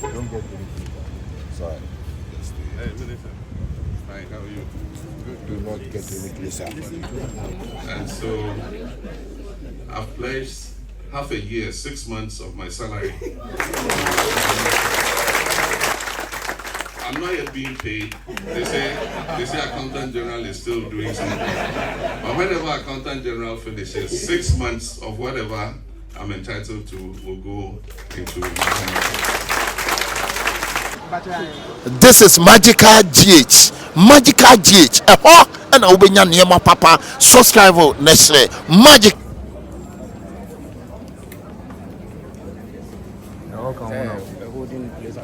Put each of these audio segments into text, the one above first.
Don't get anything. Sorry. Hey, Minister. Hi, how are you? Good. Do not get any closer. And so I've pledged half a year, 6 months of my salary. I'm not yet being paid. They say Accountant General is still doing something. But whenever Accountant General finishes, 6 months of whatever I'm entitled to will go into my This is Magical GH. Magical GH. And I'll be your papa. Subscribe next Magic. Holding place.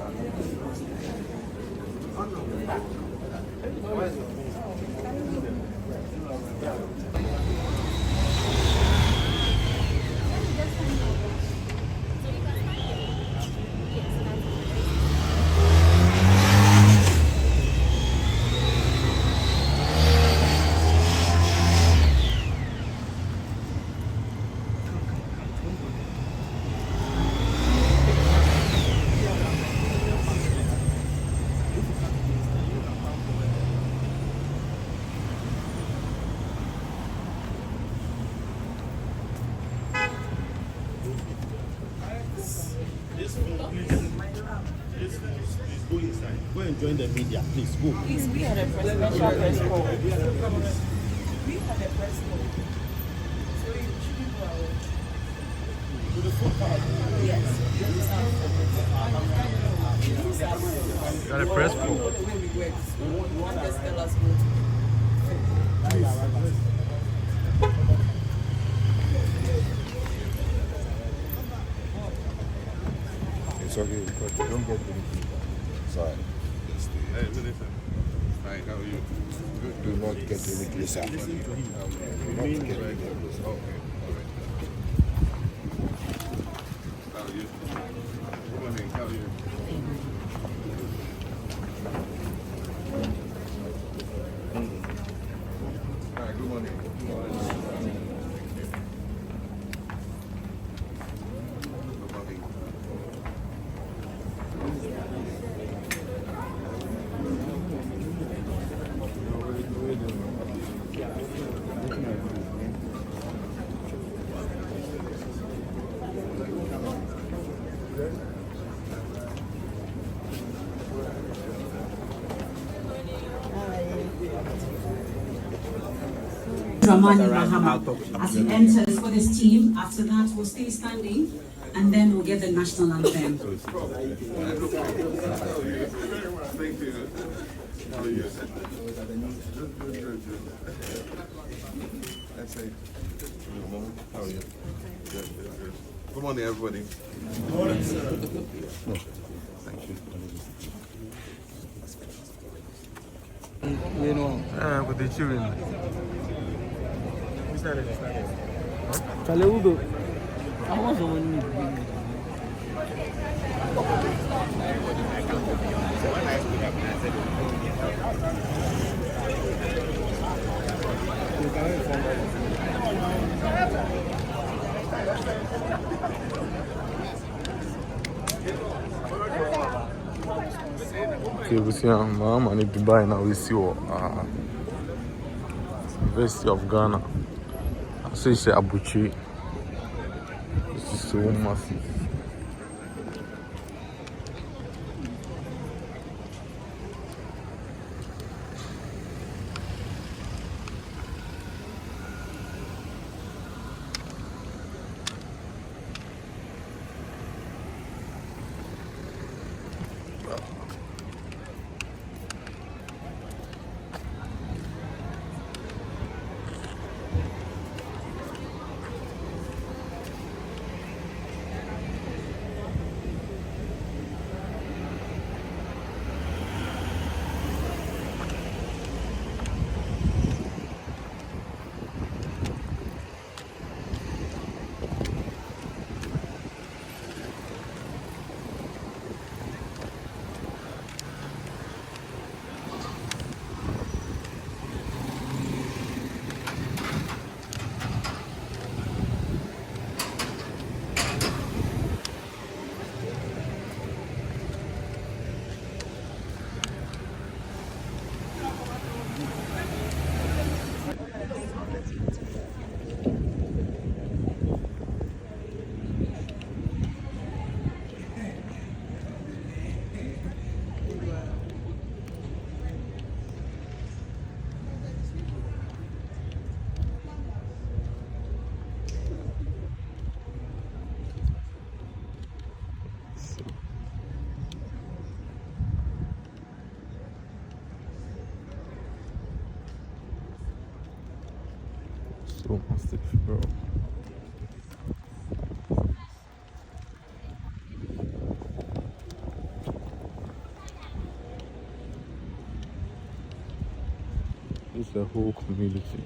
Please go inside. Go and join the media. Please go. Please, we had a presidential press call. We had a press call. So you shouldn't go away. To the food park. Yes. You got a press call. The way we work. One just tell us what. It's okay because you don't get anything. Sorry. Hey, Minister. Hi, how are you? Good. Do not get any closer. Listen to him. Do not get any closer. Okay, all right. How are you? Good morning, how are you? Hi, good morning. Good morning. Prez Mahama as he enters for this team. After that, we'll stay standing and then we'll get the national anthem. Thank you. How are you? Good. That's it. How are you? Good. Good morning, everybody. Good morning. Thank you. With the children. Kaleudo. I want someone new. Okay, we see Mahama in Dubai now. We see University of Ghana. I say it's Abuchi. This is so massive. so massive, bro. It's the whole community.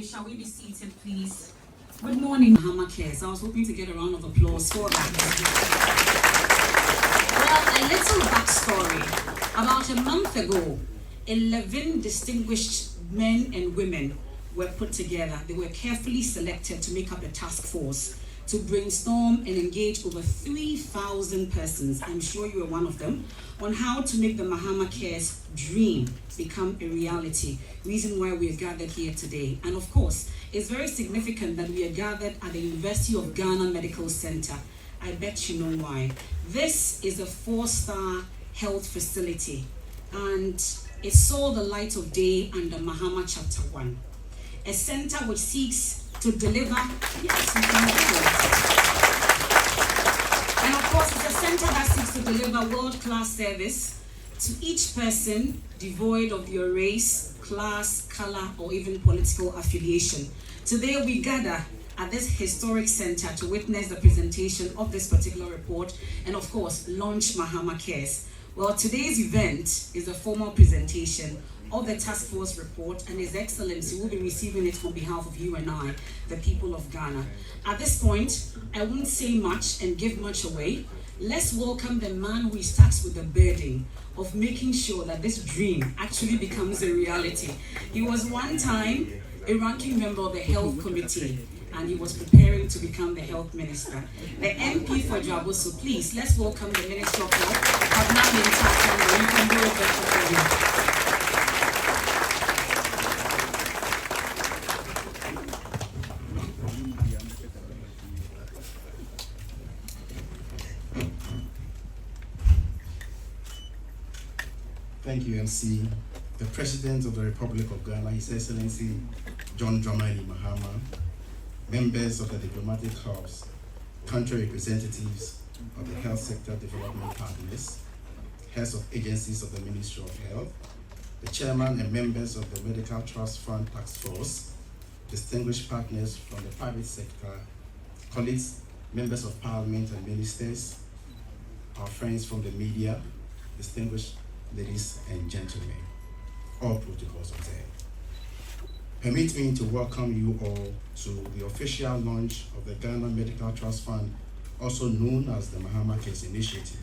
Shall we be seated, please? Good morning, Mahama Cares. I was hoping to get a round of applause for that. Well, a little backstory. About a month ago, 11 distinguished men and women were put together. They were carefully selected to make up a task force to brainstorm and engage over 3,000 persons, I'm sure you are one of them, on how to make the Mahama Cares dream become a reality. Reason why we are gathered here today. And of course, it's very significant that we are gathered at the University of Ghana Medical Center. I bet you know why. This is a 4-star health facility, and it saw the light of day under Mahama Chapter 1. A center which seeks to deliver, yes, we can do it. And of course, it's a center that seeks to deliver world-class service to each person, devoid of your race, class, color, or even political affiliation. Today we gather at this historic center to witness the presentation of this particular report and of course launch Mahama Cares. Well, today's event is a formal presentation of the task force report, and His Excellency will be receiving it on behalf of you and I, the people of Ghana. At this point, I won't say much and give much away. Let's welcome the man who starts with the burden of making sure that this dream actually becomes a reality. He was one time a ranking member of the health committee, and he was preparing to become the health minister. The MP for Jabo, so please, let's welcome the Minister of Health. You can do it better for him. Thank you, MC. The President of the Republic of Ghana, His Excellency John Dramani Mahama, members of the diplomatic corps, country representatives of the health sector development partners, heads of agencies of the Ministry of Health, the chairman and members of the Medical Trust Fund Task Force, distinguished partners from the private sector, colleagues, members of parliament and ministers, our friends from the media, distinguished ladies and gentlemen, all protocols observed. Permit me to welcome you all to the official launch of the Ghana Medical Trust Fund, also known as the Mahama Cares Initiative.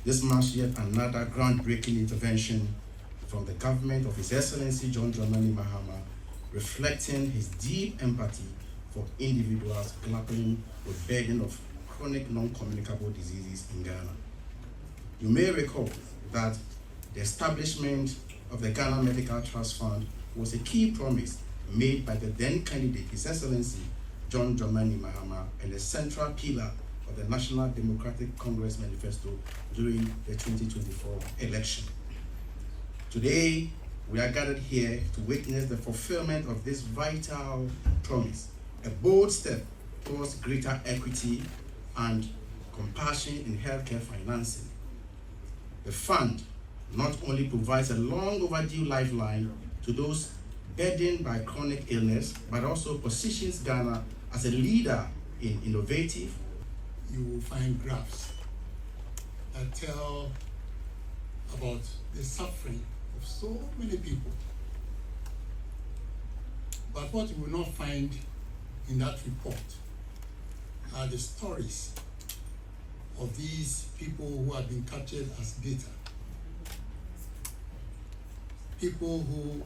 This marks yet another groundbreaking intervention from the government of His Excellency John Dramani Mahama, reflecting his deep empathy for individuals grappling with the burden of chronic non-communicable diseases in Ghana. You may recall that the establishment of the Ghana Medical Trust Fund was a key promise made by the then candidate, His Excellency John Dramani Mahama, and a central pillar of the National Democratic Congress Manifesto during the 2024 election. Today, we are gathered here to witness the fulfillment of this vital promise, a bold step towards greater equity and compassion in healthcare financing. The fund not only provides a long overdue lifeline to those burdened by chronic illness, but also positions Ghana as a leader in innovative. You will find graphs that tell about the suffering of so many people. But what you will not find in that report are the stories of these people who have been captured as data. People who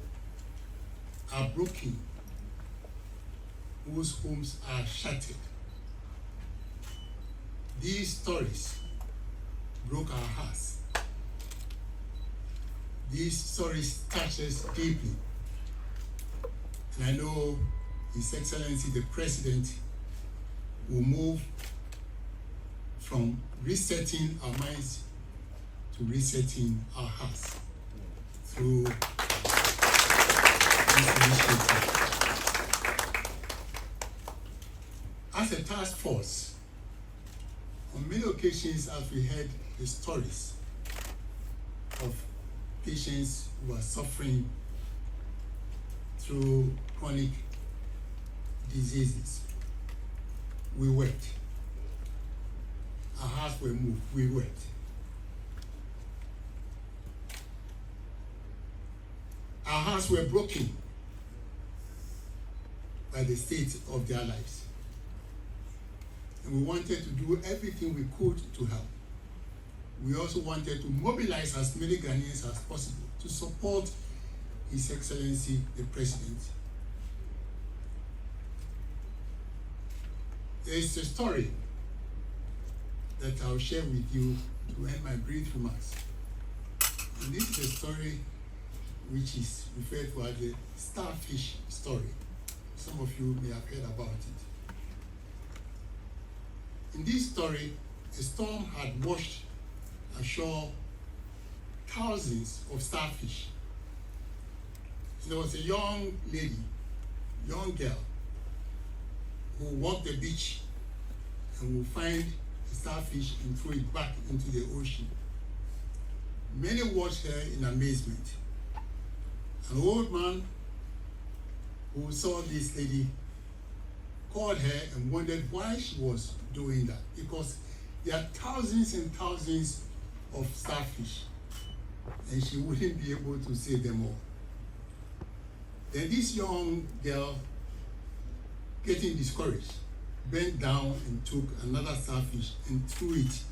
are broken, whose homes are shattered. These stories broke our hearts. These stories touch us deeply. And I know His Excellency the President will move from resetting our minds to resetting our hearts through this initiative. As a task force, on many occasions as we heard the stories of patients who are suffering through chronic diseases, we wept. Our hearts were moved, we wept. Our hearts were broken by the state of their lives. And we wanted to do everything we could to help. We also wanted to mobilize as many Ghanaians as possible to support His Excellency the President. There is a story that I'll share with you to end my brief remarks. And this is a story which is referred to as the starfish story. Some of you may have heard about it. In this story, a storm had washed ashore thousands of starfish. And there was a young lady, young girl, who walked the beach and would find a starfish and throw it back into the ocean. Many watched her in amazement. An old man who saw this lady called her and wondered why she was doing that, because there are thousands and thousands of starfish and she wouldn't be able to save them all. Then this young girl, getting discouraged, bent down and took another starfish and threw it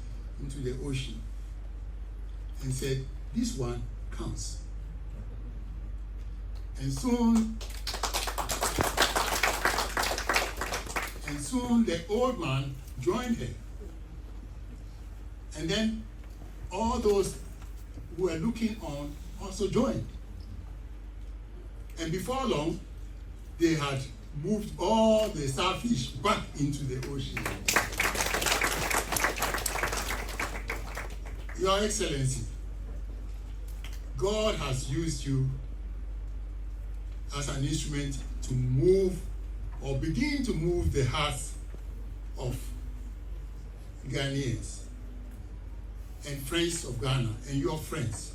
into the ocean and said, "This one counts." And soon the old man joined her. And then all those who were looking on also joined. And before long, they had moved all the starfish back into the ocean. Your Excellency, God has used you as an instrument to move or begin to move the hearts of Ghanaians and friends of Ghana and your friends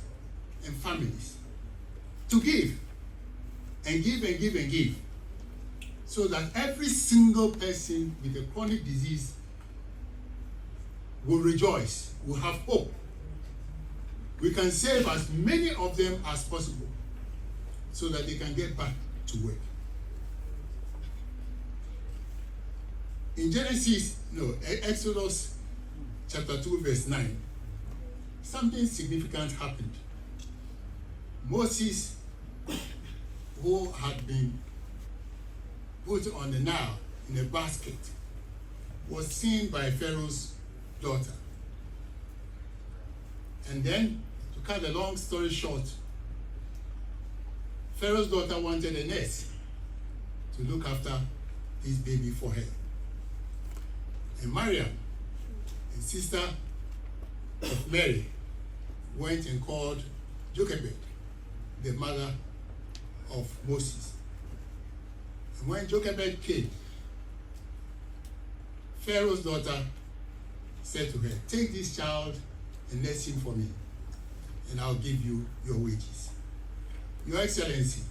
and families to give and give and give and give, so that every single person with a chronic disease will rejoice, will have hope. We can save as many of them as possible so that they can get back to work. In Exodus chapter 2 verse 9, something significant happened. Moses, who had been put on the Nile in a basket, was seen by Pharaoh's daughter. And then, to cut a long story short, Pharaoh's daughter wanted a nurse to look after this baby for her. And Mariam, the sister of Mary, went and called Jochebed, the mother of Moses. And when Jochebed came, Pharaoh's daughter said to her, "Take this child and nurse him for me, and I'll give you your wages." Your Excellency,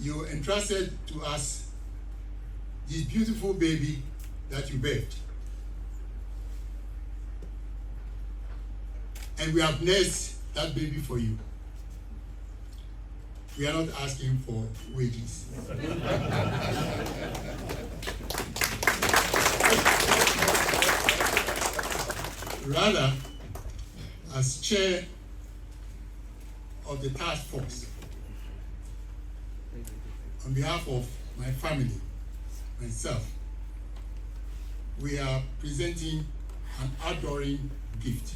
you entrusted to us this beautiful baby that you birthed. And we have nursed that baby for you. We are not asking for wages. rather as chair of the task force. On behalf of my family, myself, we are presenting an adoring gift.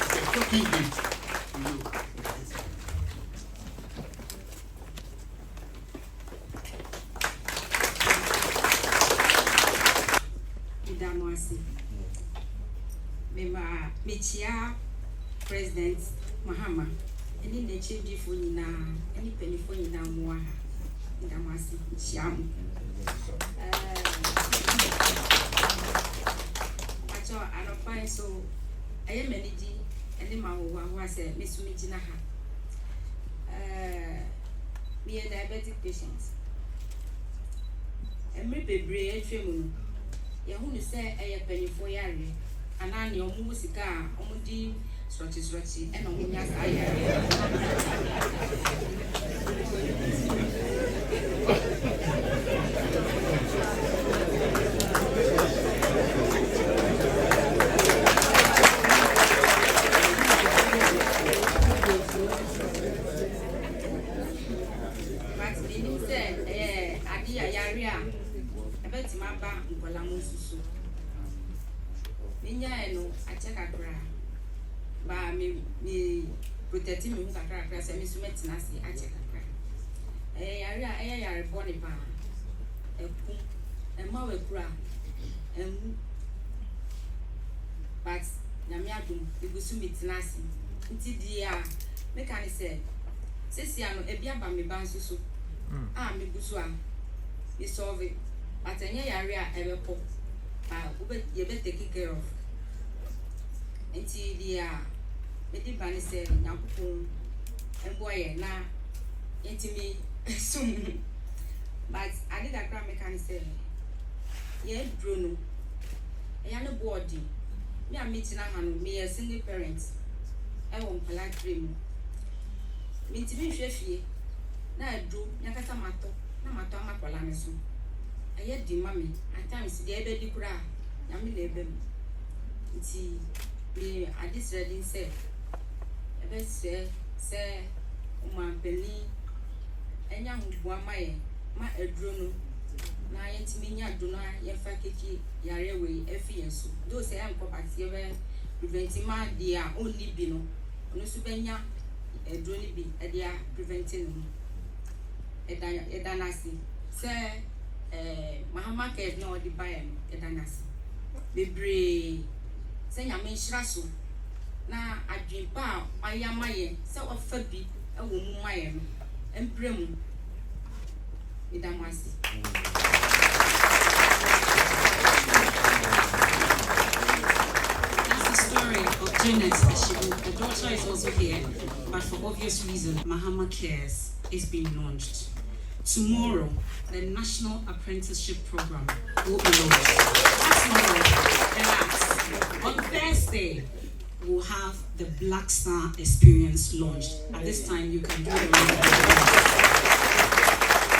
It's a token gift to you. Mechia President Mahama, any nature different any penny for you now more. Damasi Sham. I don't find so. I am energy and the man who was a Miss Mijinaha. Me a diabetic patient. And maybe brave feminine. Yahoo say a penny for Yari. And I know music, only stretchy, and only as I am. But he said, Adia Yaria, I bet my back, Palamusu. No, I check a cry. But me protecting me with a crack, I say, Miss Metinasi, I check a cry. A bonny bar, a poom, and more cry, and but Yamiatum, it was soon be tenacity. Until the mechanic said, Sessiano, a biaba me bansu. Ah, me busua, me solve it. But any area ever pop. You better take care of. Until the Betty Bunny said, Yampum and boy, now, into me soon. But I did a grand mechanic say, yeah, Bruno, a young body. Me, I'm meeting a hand, me a single parent. I won't polite dream. Me to be chefy. Now I do, Yakatamato, Namatama Polanasu. I yet the mammy, at times the baby cry, Yammy Lebem. See, me at this reading said, I bet say, my penny, and young one my adrono. Now, it's me, Yaduna, Yafaki, Yareway, Effians. Those I am compact, preventing my dear only bino, no subenia, a drony be, a dear preventing a danasi. Sir, Mahama cares no the buyer, a danasi. The brave. Say, I mean, Shrasu. Now, I dream power, I am my so of Fabi, a woman, my and Premu. Idamasi. That's the story of Janet Ashibu. The daughter is also here, but for obvious reasons, Mahama Cares is being launched. Tomorrow, the National Apprenticeship Program will be launched. That's not relax. On Thursday, we'll have the Black Star Experience launched. At this time, you can do it.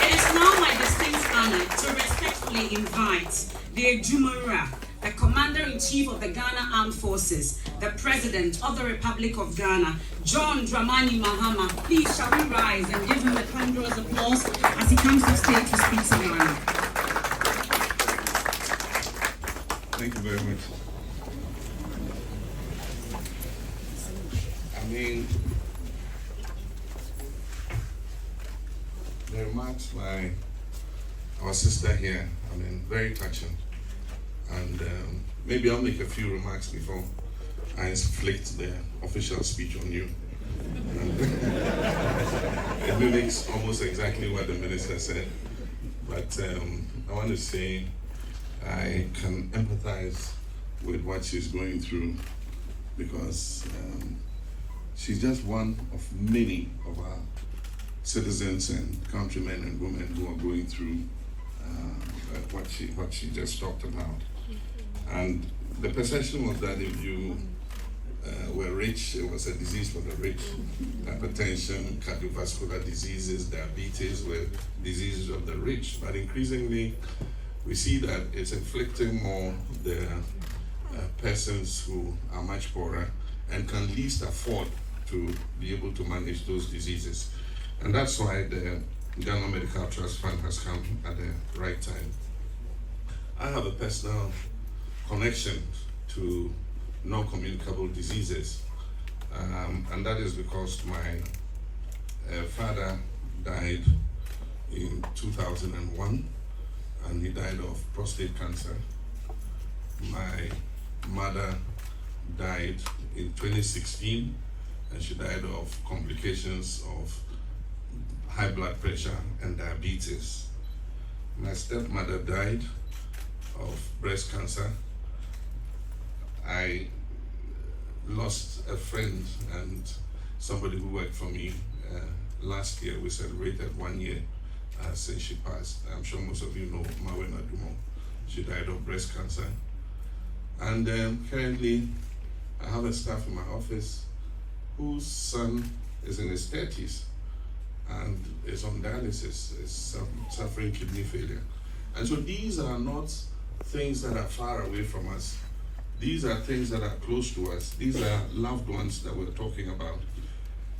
It is now my distinct honor to respectfully invite the Jumara, the Commander-in-Chief of the Ghana Armed Forces, the President of the Republic of Ghana, John Dramani Mahama. Please, shall we rise and give him a thunderous applause as he comes to stage to speak to Ghana. Thank you very much. I mean, the remarks by our sister here, I mean, very touching. And maybe I'll make a few remarks before I inflict the official speech on you. It mimics almost exactly what the minister said. But I want to say I can empathize with what she's going through, because she's just one of many of our citizens and countrymen and women who are going through what she just talked about. And the perception was that if you were rich, it was a disease for the rich. Hypertension, cardiovascular diseases, diabetes were diseases of the rich. But increasingly, we see that it's inflicting more the persons who are much poorer and can least afford to be able to manage those diseases. And that's why the Ghana Medical Trust Fund has come at the right time. I have a personal connection to non-communicable diseases, and that is because my father died in 2001, and he died of prostate cancer. My mother died in 2016, and she died of complications of high blood pressure and diabetes. My stepmother died of breast cancer. I lost a friend and somebody who worked for me last year. We celebrated 1 year since she passed. I'm sure most of you know Mawena Dumo. She died of breast cancer. And currently, I have a staff in my office whose son is in his 30s and is on dialysis, is suffering kidney failure. And so these are not things that are far away from us. These are things that are close to us. These are loved ones that we're talking about.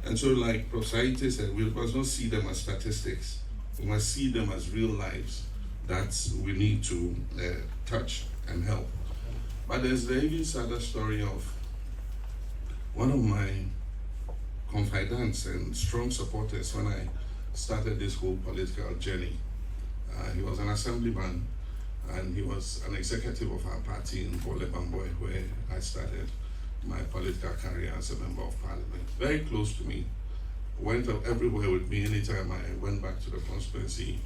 And so, like Prof. Saite said, we must not see them as statistics. We must see them as real lives that we need to touch and help. But there's the even sadder story of one of my confidants and strong supporters when I started this whole political journey. He was an assemblyman, and he was an executive of our party in Bole Bamboy, where I started my political career as a member of parliament. Very close to me, went up everywhere with me anytime I went back to the constituency.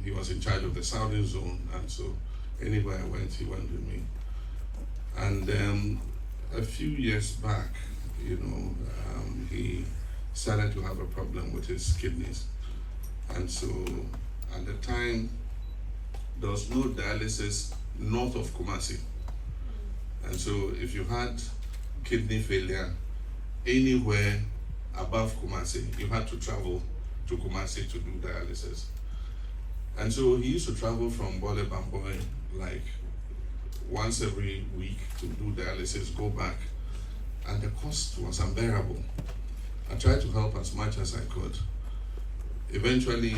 He was in charge of the southern zone, and so anywhere I went, he went with me. And a few years back, he started to have a problem with his kidneys. And so at the time, there was no dialysis north of Kumasi. And so if you had kidney failure anywhere above Kumasi, you had to travel to Kumasi to do dialysis. And so he used to travel from Bole Bamboy like once every week to do dialysis, go back, and the cost was unbearable. I tried to help as much as I could. Eventually,